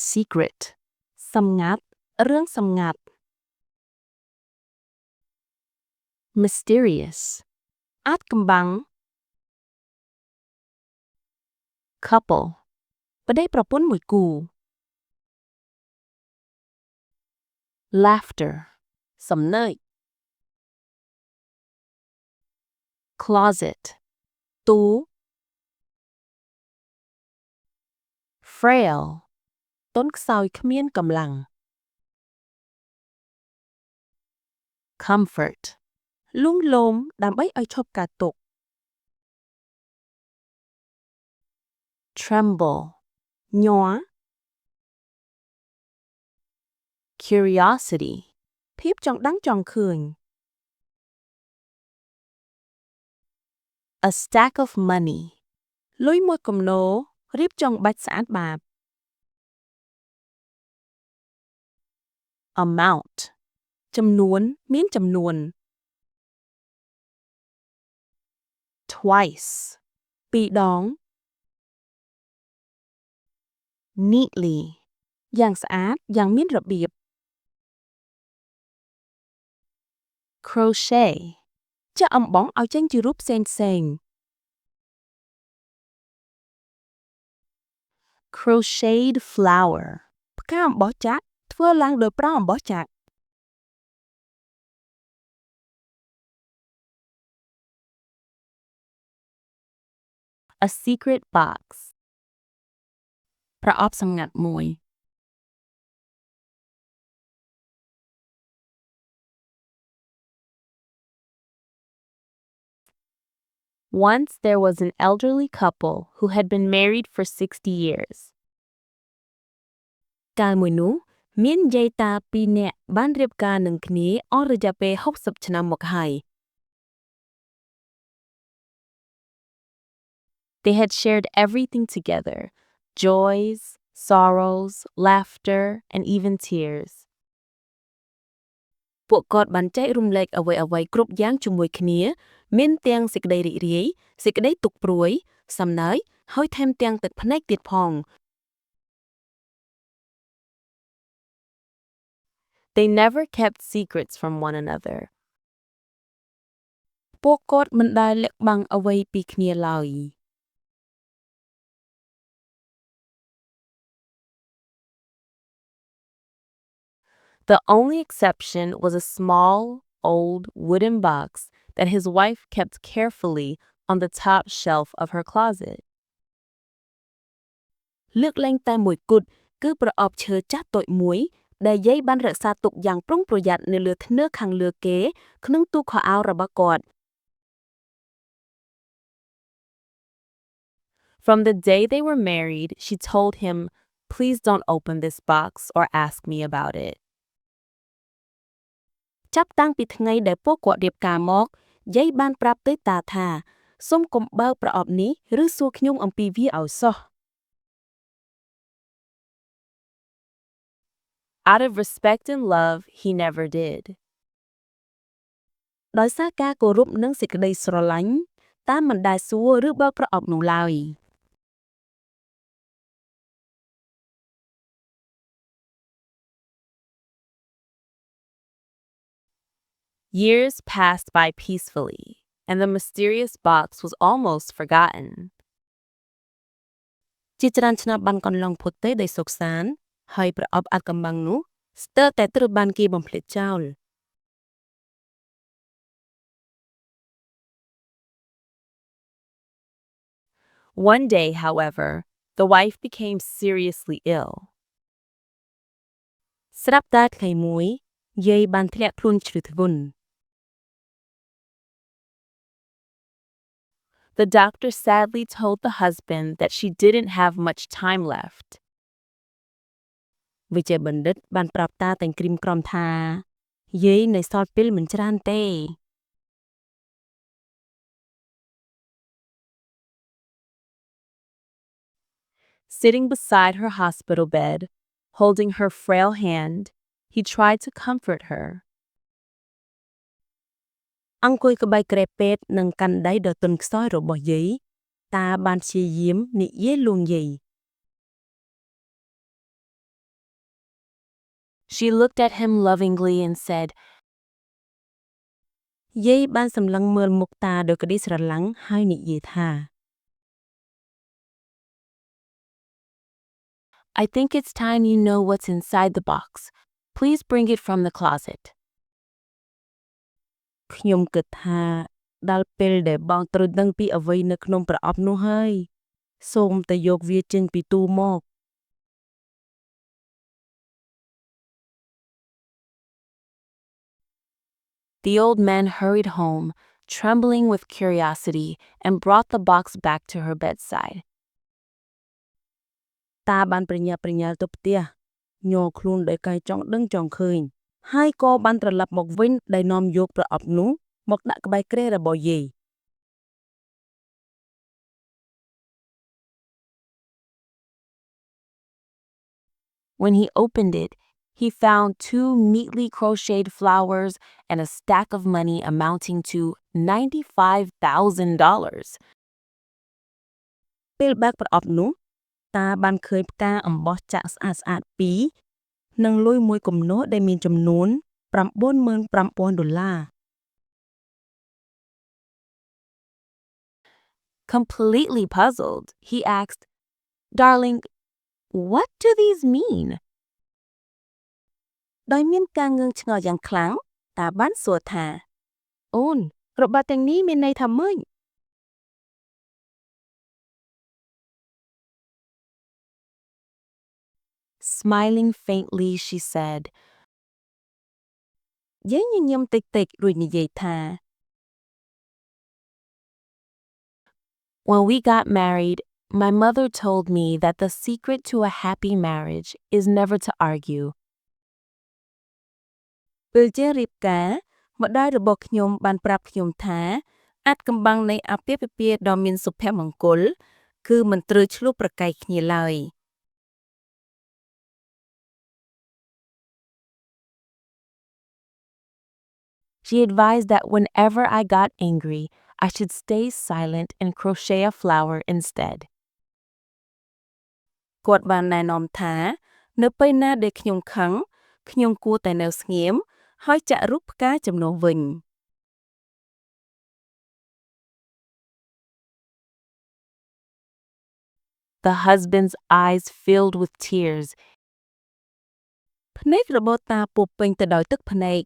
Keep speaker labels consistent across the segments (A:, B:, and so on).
A: secret សម្ងាត់រឿងសម្ងាត់ mysterious អាចកំបាំង couple ប្តីប្រពន្ធមួយគូ laughter សំណើច closet ទូ frail ទន់ខ្សោយគ្មានកម្លាំង comfort លួងលោមដើម្បីឲ្យឈប់ការទុក្ខ tremble ញ័រ curiosity ភាពចង់ដឹងចង់ឃើញ a stack of money លុយមួយគំនររៀបចង់បាច់ស្អាតបាប amount ចំនួនមានចំនួន twice ពីរដង neatly យ៉ាងស្អាតយ៉ាងមានរបៀប crochet ចាក់អំបោះឲ្យចេញជារូបផ្សេងៗ crocheted flower ផ្កាអំបោះចាក់ធ្វើឡើងដោយប្រើអំបោះចាក់ a secret box ប្រអប់សម្ងាត់មួយ Once there was an elderly couple who had been married for 60 years. កាលមួយនោះមានយាយតាពីរនាក់បានរៀបការនឹងគ្នាអស់រយៈពេល60ឆ្នាំមកហើយ They had shared everything together, joys, sorrows, laughter, and even tears. ពួកគាត់បានចែករំលែកអ្វីៗគ្រប់យ៉ាងជាមួយគ្នាមានទាំងសេចក្តីរីករាយសេចក្តីទុក្ខព្រួយសំណើចហើយថែមទាំងទឹកភ្នែកទៀតផង They never kept secrets from one another. ពួកគាត់មិនដែលលាក់បាំងអ្វីពីគ្នាឡើយ The only exception was a small, old wooden box that his wife kept carefully on the top shelf of her closet. លើកលែងតែមួយគត់គឺប្រអប់ឈើចាស់តូចមួយដែលយាយបានរក្សាទុកយ៉ាងប្រុងប្រយ័ត្ននៅលើធ្នើខាងលើគេក្នុងទូខោអាវរបស់គាត់ From the day they were married, she told him, "Please don't open this box or ask me about it." ចាប់តាំងពីថ្ងៃដែលពួកគាត់រៀបការមកយាយបានប្រាប់ទៅតាថាសូមកុំបើកប្រអប់នេះឬសួរខ្ញុំអំពីវាឲ្យសោះ Out of respect and love, he never did. ដោយសារការគោរពនិងសេចក្តីស្រឡាញ់តាមិនដែលសួរឬបើកប្រអប់នោះឡើយ Years passed by peacefully, and the mysterious box was almost forgotten. ជាច្រើនឆ្នាំបានកន្លងផុតទៅដោយសុខសាន្តហើយប្រអប់អាថ៌កំបាំងនោះស្ទើរតែត្រូវបានគេបំភ្លេចចោល One day, however, the wife became seriously ill. ស្រាប់តែថ្ងៃមួយយាយបានធ្លាក់ខ្លួនជ្រៅធ្ងន់ The doctor sadly told the husband that she didn't have much time left. វិជ្ជបណ្ឌិតបានប្រាប់តាទាំងគ្រីមក្រំថាយាយនៅសល់ពេលមិនច្រើនទេ Sitting beside her hospital bed, holding her frail hand, he tried to comfort her. អង្គុយក្បែរគ្រែពេទ្យនិងកាន់ដៃដ៏ទន់ខ្សោយរបស់យាយតាបានព្យាយាមនិយាយលួងយាយ She looked at him lovingly and said,
B: យាយបានសម្លឹងមើលមុខតាដោយក្តីស្រឡាញ់ហើយនិយាយថា
A: I think it's time you know what's inside the box. Please bring it from the closet.
B: ខ្ញុំគិតថាដល់ពេលដែលបងត្រូវដឹងពីអ្វីនៅក្នុងប្រអប់នោះហើយសូមតែយកវាចេញពីទូមក
A: The old man hurried home, trembling with curiosity, and brought the box back to her bedside.
B: តាបានប្រញាប់ប្រញាល់ទៅផ្ទះញ័រខ្លួនដោយកាយចង់ដឹងចង់ឃើញហើយក៏បានត្រឡប់មកវិញដោយនាំយកប្រអប់នោះមកដាក់ក្បែរគ្រែរបស់យាយ
A: When he opened it, he found 2 neatly crocheted flowers and a stack of money amounting to $95,000.
B: ពេលបើកប្រអប់នោះតាបានឃើញផ្កាអំបោះចាក់ស្អាតៗពីរនិងលុយមួយគំនរដែលមានចំនួន $95,000
A: Completely puzzled, he asked, "Darling, what do these mean?"
B: ដោយមានការងឿងឆ្ងល់យ៉ាងខ្លាំងតាបានសួរថាអូនរបស់ទាំងនេះមានន័យថាម៉េច
A: Smiling faintly, she said,
B: យាយញញឹមតិចៗរួចនិយាយថា
A: "When we got married, my mother told me that the secret to a happy marriage is never to argue."
B: ពេលជារៀបការម្ដាយរបស់ខ្ញុំបានប្រាប់ខ្ញុំថាអាចកំបាំងនៃអាពាហ៍ពិពាហ៍ដ៏មានសុភមង្គលគឺមិនត្រូវឆ្លោះប្រកែកគ្នាឡើយ
A: She advised that whenever I got angry, I should stay silent and crochet a flower instead.
B: គាត់បានណែនាំថានៅពេលណាដែលខ្ញុំខឹងខ្ញុំគួរតែនៅស្ងៀមហើយចាក់រូបផ្កាជំនួសវិញ
A: The husband's eyes filled with tears.
B: ភ្នែករបស់តាពោរពេញទៅដោយទឹកភ្នែក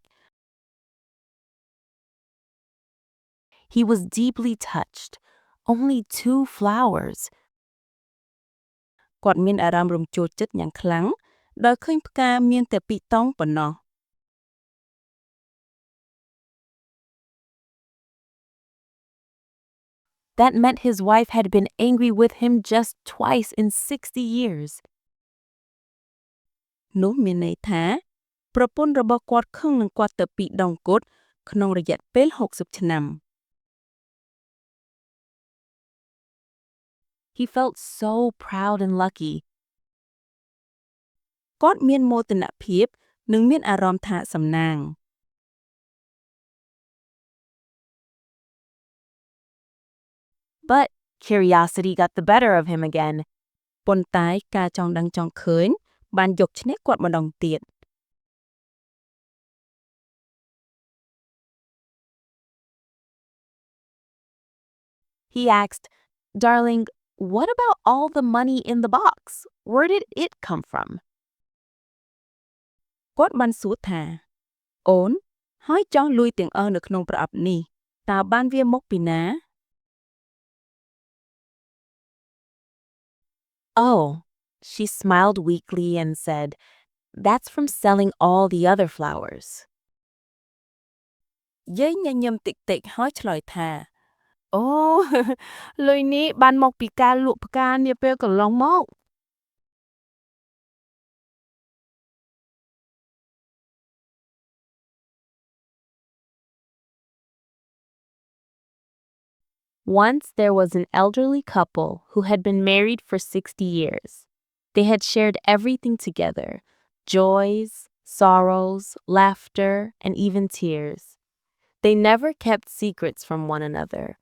A: He was deeply touched. Only 2 flowers.
B: គាត់មានអារម្មណ៍រំជួលចិត្តយ៉ាងខ្លាំងដោយឃើញផ្កាមានតែពីរតង់ប៉ុណ្ណោះ
A: That meant his wife had been angry with him just twice in 60 years.
B: នោះមានន័យថាប្រពន្ធរបស់គាត់ខឹងនឹងគាត់ទៅពីរដងគត់ក្នុងរយៈពេល60ឆ្នាំ
A: He felt so proud and lucky.
B: គាត់មានមោទនភាពនិងមានអារម្មណ៍ថាសំណាង
A: But curiosity got the better of him again.
B: ប៉ុន្តែការចង់ដឹងចង់ឃើញបានយកឈ្នះគាត់ម្ដងទៀត
A: He asked, "Darling, what about all the money in the box? Where did it come from?"
B: គាត់បានសួរថាអូនហើយចង់លួយទាំងអស់នៅក្នុងប្រអប់នេះតើបានវាមកពីណា
A: Oh, she smiled weakly and said, "That's from selling all the other flowers."
B: យាយញញឹមតិចៗហើយឆ្លើយថាអូ លុយនេះបានមកពីការលក់ផ្កានាពេលកន្លងមក
A: Once there was an elderly couple who had been married for 60 years. They had shared everything together: joys, sorrows, laughter, and even tears. They never kept secrets from one another.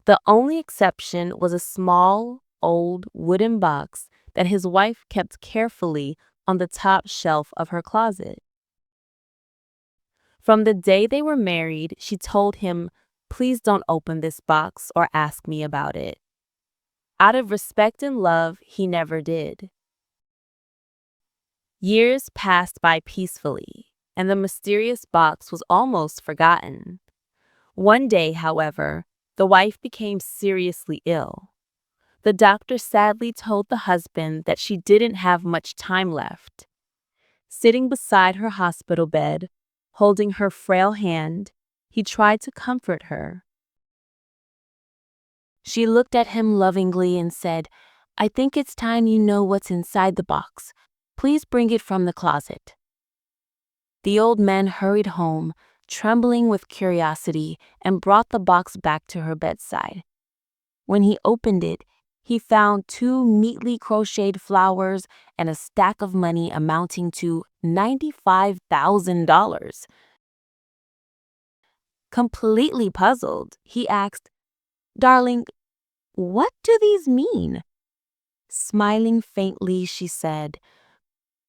A: The only exception was a small, old wooden box that his wife kept carefully on the top shelf of her closet. From the day they were married, she told him, "Please don't open this box or ask me about it." Out of respect and love, he never did. Years passed by peacefully, and the mysterious box was almost forgotten. One day, however, the wife became seriously ill. The doctor sadly told the husband that she didn't have much time left. Sitting beside her hospital bed, holding her frail hand, he tried to comfort her. She looked at him lovingly and said, "I think it's time you know what's inside the box. Please bring it from the closet." The old man hurried home, trembling with curiosity, and brought the box back to her bedside. When he opened it, he found 2 neatly crocheted flowers and a stack of money amounting to $95,000. Completely puzzled, he asked, "Darling, what do these mean?" Smiling faintly, she said,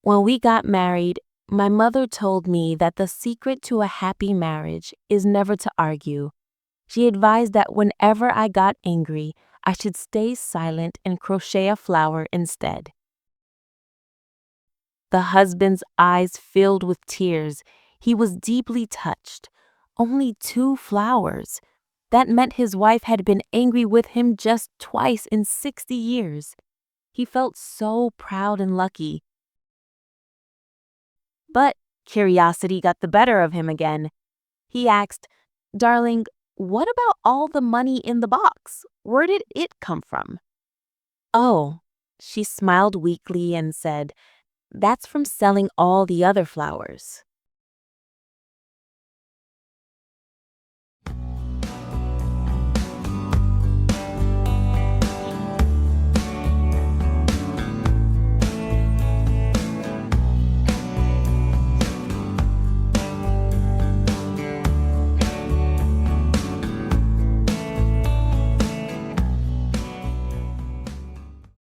A: "When we got married, my mother told me that the secret to a happy marriage is never to argue. She advised that whenever I got angry, I should stay silent and crochet a flower instead." The husband's eyes filled with tears. He was deeply touched. Only 2 flowers. That meant his wife had been angry with him just twice in 60 years. He felt so proud and lucky. But curiosity got the better of him again. He asked, "Darling, what about all the money in the box? Where did it come from?" "Oh," she smiled weakly and said, "that's from selling all the other flowers."